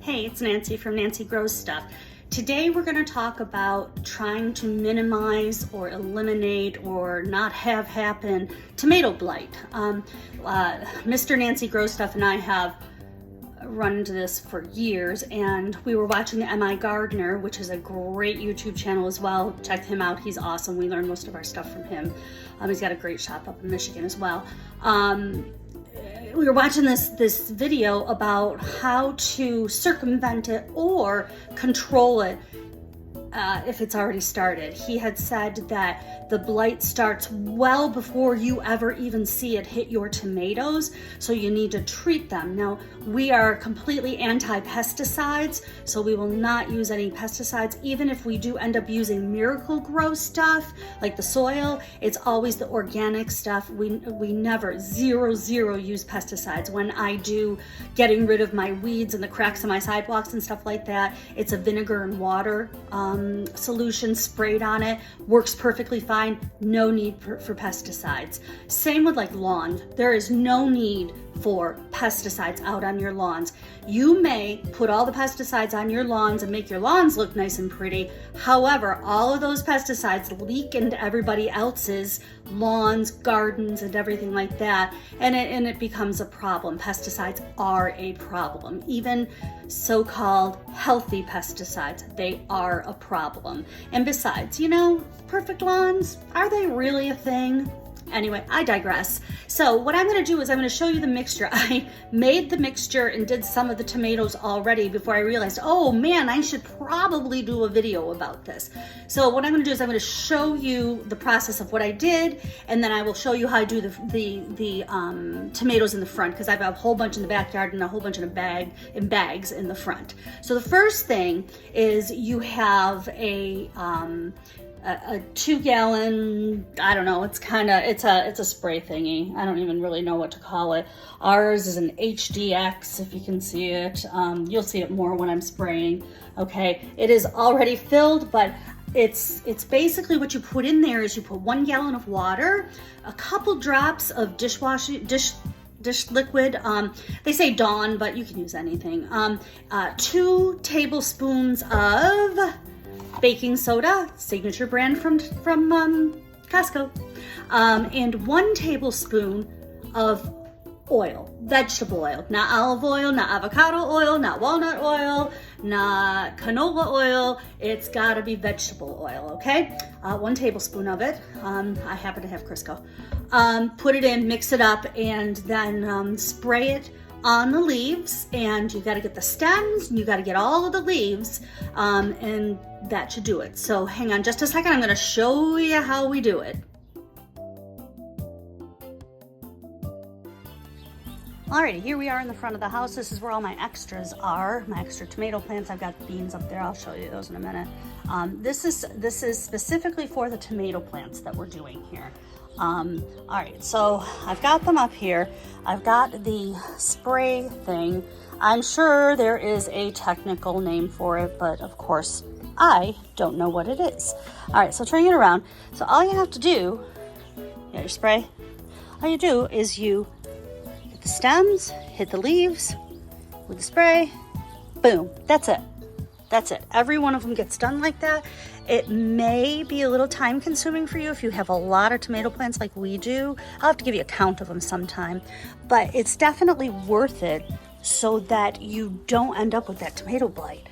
Hey, it's Nancy from Nancy Grows Stuff. Today we're going to talk about trying to minimize or eliminate or not have happen tomato blight. Mr. Nancy Grows Stuff and I have run into this for years, and we were watching the MI Gardener, which is a great YouTube channel as well. Check him out, he's awesome. We learn most of our stuff from him. He's got a great shop up in Michigan as well. We were watching this video about how to circumvent it or control it if it's already started. He had said that the blight starts well before you ever even see it hit your tomatoes, so you need to treat them. Now, we are completely anti-pesticides, so we will not use any pesticides. Even if we do end up using Miracle-Gro stuff, like the soil, it's always the organic stuff. We never, zero use pesticides. When I do getting rid of my weeds and the cracks in my sidewalks and stuff like that, it's a vinegar and water solution sprayed on it. Works perfectly fine. No need for pesticides. Same with like lawn. There is no need for pesticides out on your lawns. You may put all the pesticides on your lawns and make your lawns look nice and pretty. However, all of those pesticides leak into everybody else's lawns, gardens, and everything like that, and it becomes a problem. Pesticides are a problem. Even so-called healthy pesticides, they are a problem. And besides, you know, perfect lawns, are they really a thing? Anyway, I digress. So what I'm going to do is I'm going to show you the mixture. I made the mixture and did some of the tomatoes already before I realized, oh man, I should probably do a video about this. So what I'm going to do is I'm going to show you the process of what I did, and then I will show you how I do the tomatoes in the front, because I have a whole bunch in the backyard and a whole bunch in bags in the front. So the first thing is you have a 2-gallon, I don't know, it's a spray thingy. I don't even really know what to call it. Ours is an HDX, if you can see it. You'll see it more when I'm spraying. Okay, it is already filled, but it's basically what you put in there is you put 1 gallon of water, a couple drops of dish liquid. They say Dawn, but you can use anything. 2 tablespoons of baking soda, signature brand from Costco, and 1 tablespoon of oil, vegetable oil, not olive oil, not avocado oil, not walnut oil, not canola oil. It's got to be vegetable oil, okay? 1 tablespoon of it. I happen to have Crisco. Put it in, mix it up, and then spray it on the leaves. And you got to get the stems, and you got to get all of the leaves, and that should do it. So hang on just a second. I'm going to show you how we do it. Alrighty, here we are in the front of the house. This is where all my extras are, my extra tomato plants. I've got beans up there. I'll show you those in a minute. This is specifically for the tomato plants that we're doing here. All right, so I've got them up here. I've got the spray thing. I'm sure there is a technical name for it, but of course I don't know what it is. All right, so turning it around. So all you have to do, you got your spray. All you do is you hit the stems, hit the leaves with the spray, boom, that's it. That's it. Every one of them gets done like that. It may be a little time consuming for you if you have a lot of tomato plants like we do. I'll have to give you a count of them sometime, but it's definitely worth it so that you don't end up with that tomato blight.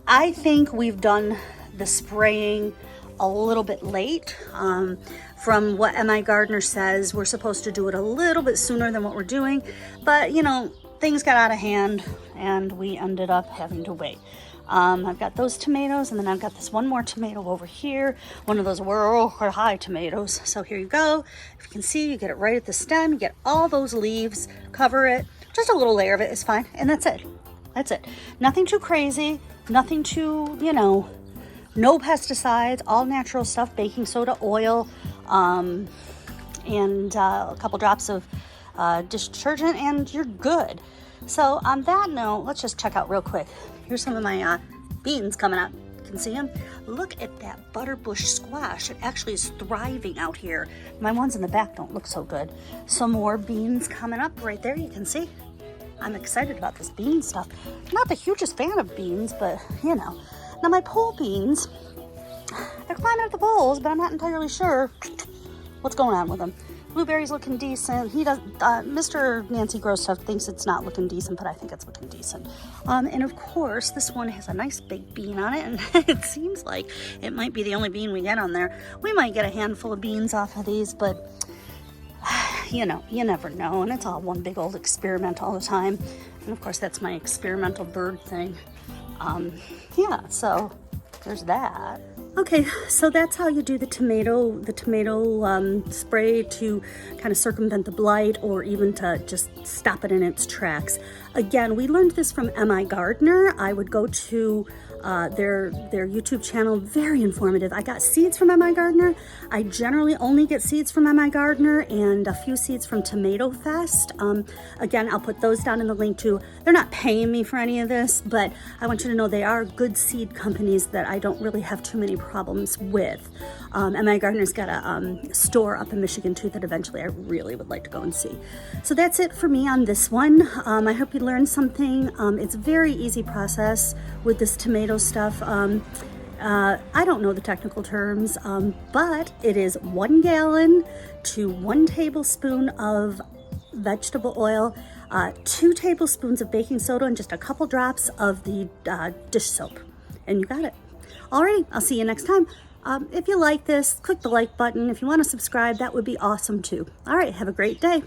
I think we've done the spraying a little bit late. From what MI Gardener says, we're supposed to do it a little bit sooner than what we're doing, but you know, things got out of hand and we ended up having to wait. I've got those tomatoes, and then I've got this one more tomato over here, one of those world high tomatoes. So here you go. If you can see, you get it right at the stem, you get all those leaves, cover it, just a little layer of it is fine, and that's it. That's it. Nothing too crazy, nothing too, you know, no pesticides, all natural stuff, baking soda, oil, and a couple drops of dish detergent, and you're good. So on that note, let's just check out real quick. Here's some of my beans coming up. You can see them. Look at that butterbush squash. It actually is thriving out here. My ones in the back don't look so good. Some more beans coming up right there. You can see. I'm excited about this bean stuff. Not the hugest fan of beans, but you know. Now my pole beans, they're climbing up the poles, but I'm not entirely sure what's going on with them. Blueberry's looking decent. He does. Mr. Nancy Grow Stuff thinks it's not looking decent, but I think it's looking decent. And of course, this one has a nice big bean on it, and it seems like it might be the only bean we get on there. We might get a handful of beans off of these, but you know, you never know. And it's all one big old experiment all the time. And of course, that's my experimental bird thing. Yeah, so there's that. Okay, so that's how you do the tomato spray to kind of circumvent the blight or even to just stop it in its tracks. Again, we learned this from M.I. Gardener. I would go to their YouTube channel, very informative. I got seeds from M.I. Gardener. I generally only get seeds from M.I. Gardener and a few seeds from Tomato Fest. Again, I'll put those down in the link too. They're not paying me for any of this, but I want you to know they are good seed companies that I don't really have too many problems with. M.I. Gardener's got a store up in Michigan too that eventually I really would like to go and see. So that's it for me on this one. I hope you learned something. It's a very easy process with this tomato stuff. I don't know the technical terms, but it is 1 gallon to 1 tablespoon of vegetable oil, 2 tablespoons of baking soda, and just a couple drops of the dish soap. And you got it. Alrighty, I'll see you next time. If you like this, click the like button. If you want to subscribe, that would be awesome too. All right, have a great day.